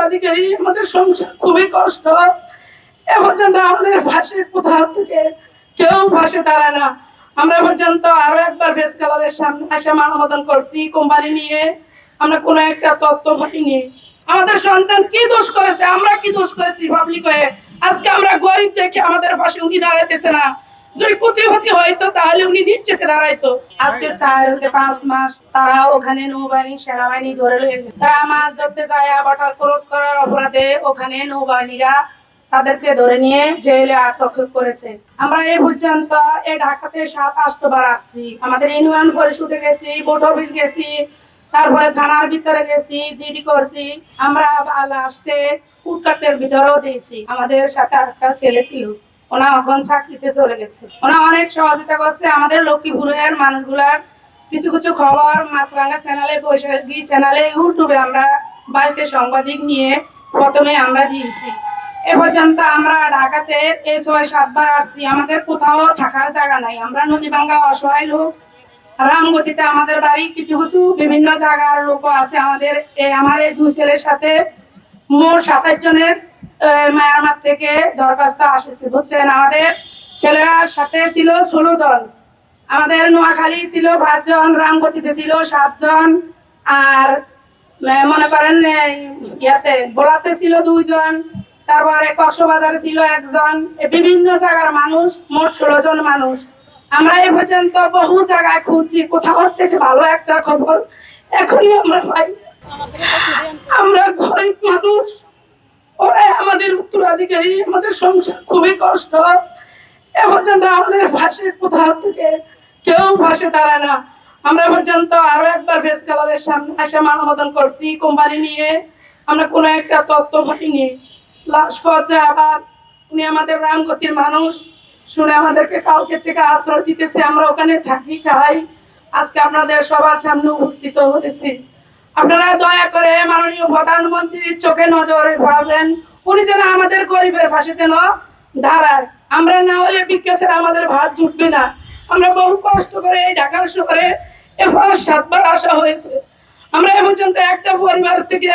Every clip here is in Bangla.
উত্তরাধিকারী, আমাদের সংসার খুবই কষ্ট। এ পর্যন্ত আমাদের ফাঁসির কোথাও থেকে কেউ ফাঁসে দাঁড়ায় না। আমরা পর্যন্ত আরো একবার প্রেস ক্লাবের সামনে এসে মানববন্ধন করছি কোম্পানি নিয়ে, আমরা কোনো একটা তথ্য পাইনি। আমাদের সন্তান কি দোষ করেছে, আমরা কি দোষ করেছি পাবলিক হয়ে? আজকে আমরা গরিব দেখে আমাদের পাশে উনি দাঁড়াইতেছে না। যদি কোটিপতি হইতো তাহলে উনি নিশ্চিতে দাঁড়াইতো। আজকে 4 থেকে 5 মাস তারা ওখানে নৌবাহিনী সেনাবাহিনী ধরে রয়েছে। তারা মাছ ধরতে যায় ওয়াটার ক্রস করার অপরাধে ওখানে নৌবাহিনীরা তাদেরকে ধরে নিয়ে জেলে আটক করেছে। আমরা এই পর্যন্ত এই ঢাকাতে 7-8 বার আসছি। আমাদের ইউনিয়ন পরিষদে গেছি, বোর্ড অফিস গেছি, তারপরে থানার ভিতরে গেছি, জিডি করছি। আমরা লাস্টে কুটকাটের ভিতরেও দিয়েছি। আমাদের সাথে একটা ছেলে ছিল, ওনা এখন চাকরিতে চলে গেছে। ওনা অনেক সহযোগিতা করছে আমাদের লক্ষ্মীপুরের মানুষগুলার। কিছু কিছু খবর মাছরাঙ্গা চ্যানেলে, বৈশাখী চ্যানেলে, ইউটিউবে আমরা বাড়িতে সাংবাদিক নিয়ে প্রথমে আমরা দিয়েছি। এ পর্যন্ত আমরা ঢাকাতে এই 6-7 বার আসছি। আমাদের কোথাও থাকার জায়গা নাই। আমরা নদীভাঙ্গা অসহায় লোক। রামগতিতে আমাদের বাড়ি, কিছু কিছু বিভিন্ন জায়গার লোক আছে আমাদের। আমার এই 2 ছেলের সাথে মোট 27 জনের মায়ানমার থেকে দরখাস্ত আসছে, বুঝছেন। আমাদের ছেলেরা সাথে ছিল 16 জন। আমাদের নোয়াখালী ছিল 5 জন, রামগতিতে ছিল 7 জন, আর মনে করেন ইয়াতে বোলাতে ছিল 2 জন, তারপরে কক্সবাজারে ছিল 1 জন। বিভিন্ন জায়গার মানুষ, মোট 16 জন মানুষ। আমরা এ পর্যন্ত বহু জায়গায় খুঁজছি, কোথাও থেকে ভালো একটা খবর এখনই আমরা পাই। আমরা গরিব মানুষ, ওরাই আমাদের উত্তরাধিকারী, আমাদের সংসার খুবই কষ্ট। এ পর্যন্ত আমাদের ফাঁসির কোথাও থেকে কেউ ফাঁসে দাঁড়ায় না। আমরা পর্যন্ত আরো একবার প্রেস ক্লাবের সামনে এসে মানববন্ধন করছি কোম্পানি নিয়ে, আমরা কোনো একটা তথ্য পাইনি। লাস্ট পর্যায়ে আবার উনি আমাদের রামগতির মানুষ শুনে আমাদেরকে কালকে থেকে আশ্রয় দিতেছে। আমরা ওখানে থাকি, খাই। আজকে আপনাদের সবার সামনে উপস্থিত হয়েছি। আপনারা দয়া করে মাননীয় প্রধানমন্ত্রীর চোখে নজর রাখবেন, উনি যেন আমাদের গরিবের পাশে যেন দাঁড়ায়। আমরা না হলে ভিক্ষা ছাড়া আমাদের ভাত জুটবে না। আমরা বহু কষ্ট করে এই ঢাকার শহরে 7 বার আসা হয়েছে। আমরা এ পর্যন্ত একটা পরিবার থেকে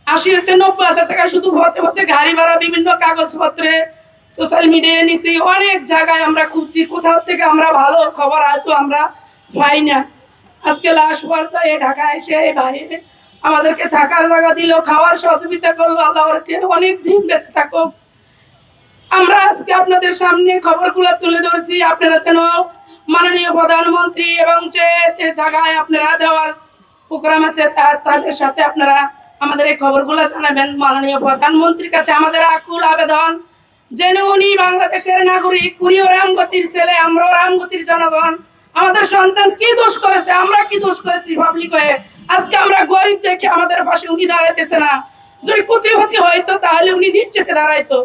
80-90 হাজার টাকা শুধু হতে হতে গাড়ি ভাড়া, বিভিন্ন কাগজপত্রে, সোশ্যাল মিডিয়ায় নিচ্ছি। অনেক জায়গায় আমরা খুঁজছি, কোথাও থেকে আমরা ভালো খবর আছো আমরা পাই না। আজকে লাস্ট পর্যায়ে ঢাকা এসে ভাই আমাদেরকে থাকার জায়গা দিল, খাওয়ার সহযোগিতা করলো। আল্লাহ ওরকে অনেক দিন বেঁচে থাকুক। আমরা আজকে আপনাদের সামনে খবরগুলো তুলে ধরছি। আপনারা যেন মাননীয় প্রধানমন্ত্রী এবং যে জায়গায় আপনারা যাওয়ার প্রোগ্রাম আছে তাদের সাথে আপনারা আমাদের এই খবরগুলো জানাবেন। মাননীয় প্রধানমন্ত্রীর কাছে আমাদের আকুল আবেদন, যেন উনি বাংলাদেশের নাগরিক, উনিও রামগতির ছেলে, আমরাও রামগতির জনগণ। আমাদের সন্তান কি দোষ করেছে, আমরা কি দোষ করেছি পাবলিক হয়ে? আজকে আমরা গরিব দেখে আমাদের পাশে উনি দাঁড়াইতেছে না। যদি কোটিপতি হইতো তাহলে উনি নিশ্চিতে দাঁড়াইতো।